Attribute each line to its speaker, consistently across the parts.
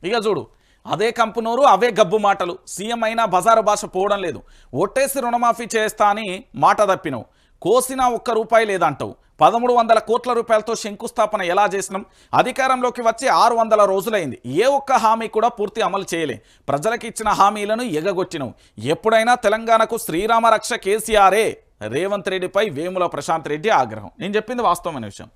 Speaker 1: ఇక చూడు, అదే కంపునూరు అవే గబ్బు మాటలు. సీఎం అయినా బజారు భాష పోవడం లేదు. ఒట్టేసి రుణమాఫీ చేస్తా అని మాట తప్పినవు, కోసినా ₹1 లేదంటావు. 1300 కోట్ల రూపాయలతో శంకుస్థాపన ఎలా చేసినాం? అధికారంలోకి వచ్చి 600 రోజులైంది. ఏ ఒక్క హామీ కూడా పూర్తి అమలు చేయలే. ప్రజలకు ఇచ్చిన హామీలను ఎగగొట్టినవు. ఎప్పుడైనా తెలంగాణకు శ్రీరామ రక్ష కేసీఆరే. రేవంత్ రెడ్డిపై వేముల ప్రశాంత్ రెడ్డి ఆగ్రహం. నేను చెప్పింది వాస్తవమైన విషయం,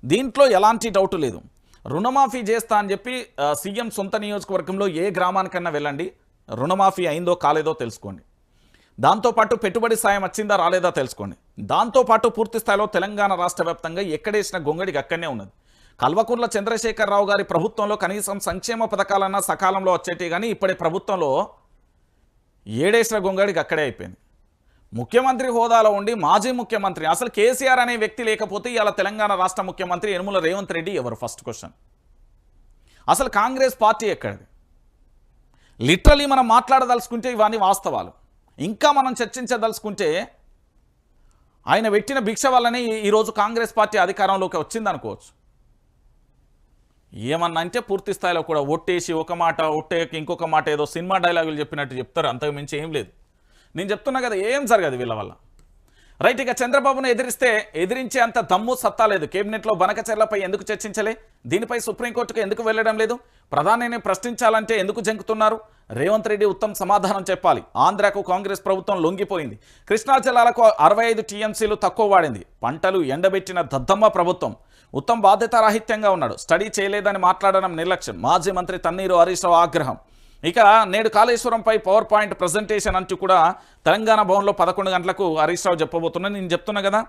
Speaker 1: దీంట్లో ఎలాంటి డౌట్ లేదు. రుణమాఫీ చేస్తా అని చెప్పి సీఎం సొంత నియోజకవర్గంలో ఏ గ్రామానికన్నా వెళ్ళండి, రుణమాఫీ అయిందో కాలేదో తెలుసుకోండి. దాంతోపాటు పెట్టుబడి సాయం వచ్చిందా రాలేదా తెలుసుకోండి. దాంతోపాటు పూర్తి స్థాయిలో తెలంగాణ రాష్ట్ర వ్యాప్తంగా ఎక్కడేసిన గొంగడికి అక్కడనే ఉన్నది. కల్వకుంట్ల చంద్రశేఖరరావు గారి ప్రభుత్వంలో కనీసం సంక్షేమ పథకాలన్నా సకాలంలో వచ్చేటి, కానీ ఇప్పటి ప్రభుత్వంలో ఏడేసిన గొంగడికి అక్కడే అయిపోయింది. ముఖ్యమంత్రి హోదాలో ఉండి మాజీ ముఖ్యమంత్రి, అసలు కేసీఆర్ అనే వ్యక్తి లేకపోతే ఇలా తెలంగాణ రాష్ట్ర ముఖ్యమంత్రి యనుమల రేవంత్ రెడ్డి ఎవరు? First question. అసలు కాంగ్రెస్ పార్టీ ఎక్కడిది? లిటరలీ మనం మాట్లాడదలుచుకుంటే ఇవన్నీ వాస్తవాలు. ఇంకా మనం చర్చించదలుచుకుంటే ఆయన పెట్టిన భిక్ష వల్లనే ఈరోజు కాంగ్రెస్ పార్టీ అధికారంలోకి వచ్చిందనుకోవచ్చు. ఏమన్నా అంటే పూర్తి స్థాయిలో కూడా ఒట్టేసి ఒక మాట, ఒట్టేకి ఇంకొక మాట, ఏదో సినిమా డైలాగులు చెప్పినట్టు చెప్తారు, అంతకు మించి ఏం లేదు. నేను చెప్తున్నా కదా, ఏం జరగదు వీళ్ళ వల్ల. రైట్, ఇక చంద్రబాబును ఎదిరించే అంత దమ్ము సత్తా లేదు. కేబినెట్లో బనకచెర్లపై ఎందుకు చర్చించలే? దీనిపై సుప్రీంకోర్టుకు ఎందుకు వెళ్ళడం లేదు? ప్రధానిని ప్రశ్నించాలంటే ఎందుకు జంకుతున్నారు? రేవంత్ రెడ్డి ఉత్తమ్ సమాధానం చెప్పాలి. ఆంధ్రాకు కాంగ్రెస్ ప్రభుత్వం లొంగిపోయింది. కృష్ణా జిల్లాలకు 65 టీఎంసీలు తక్కువ వాడింది. పంటలు ఎండబెట్టిన దద్దమ్మ ప్రభుత్వం. ఉత్తమ్ బాధ్యతారాహిత్యంగా ఉన్నాడు. స్టడీ చేయలేదని మాట్లాడడం నిర్లక్ష్యం. మాజీ మంత్రి తన్నీరు హరీష్ రావు ఆగ్రహం. ఇక నేడు కాళేశ్వరంపై పవర్ పాయింట్ ప్రజెంటేషన్ అంటూ కూడా తెలంగాణ భవన్లో 11 గంటలకు హరీష్ రావు చెప్పబోతున్నాను. నేను చెప్తున్నా కదా,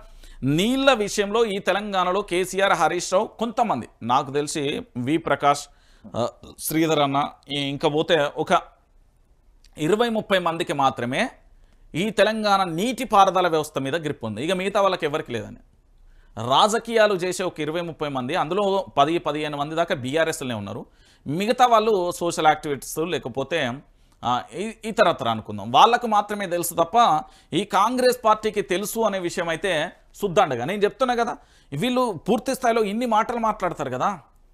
Speaker 1: నీళ్ల విషయంలో ఈ తెలంగాణలో కేసీఆర్, హరీష్ రావు, కొంతమంది నాకు తెలిసి వి ప్రకాష్, శ్రీధర్ అన్న, ఇంకా పోతే ఒక 20-30 మందికి మాత్రమే ఈ తెలంగాణ నీటిపారుదల వ్యవస్థ మీద గ్రిప్ ఉంది. ఇక మిగతా వాళ్ళకి ఎవరికి లేదని. రాజకీయాలు చేసే ఒక 20-30 మంది, అందులో 10-15 మంది దాకా బీఆర్ఎస్లోనే ఉన్నారు. మిగతా వాళ్ళు సోషల్ యాక్టివిటీస్ లేకపోతే ఇతరత్ర అనుకుందాం, వాళ్ళకు మాత్రమే తెలుసు తప్ప ఈ కాంగ్రెస్ పార్టీకి తెలుసు అనే విషయం అయితే శుద్ధండగా. నేను చెప్తున్నా కదా, వీళ్ళు పూర్తి స్థాయిలో ఇన్ని మాటలు మాట్లాడతారు కదా.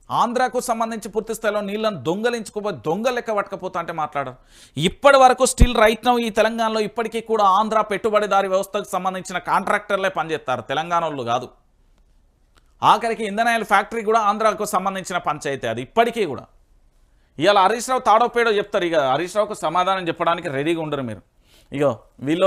Speaker 1: ఆంధ్రాకు సంబంధించి పూర్తి స్థాయిలో నీళ్ళను దొంగలించుకోబోయి దొంగ లెక్క పట్టకపోతా అంటే మాట్లాడరు. ఇప్పటి వరకు స్టిల్ రైట్ నౌ ఈ తెలంగాణలో ఇప్పటికీ కూడా ఆంధ్ర పెట్టుబడిదారి వ్యవస్థకు సంబంధించిన కాంట్రాక్టర్లే పనిచేస్తారు, తెలంగాణ వాళ్ళు కాదు. ఆఖరికి ఇంధనాయిల్ ఫ్యాక్టరీ కూడా ఆంధ్రాకు సంబంధించిన పంచాయతీ అది ఇప్పటికీ కూడా. ఇవాళ హరీష్ రావు తాడో పేడో చెప్తారు, ఇక హరీష్ రావుకు సమాధానం చెప్పడానికి రెడీగా ఉండరు మీరు. ఇగో వీళ్ళు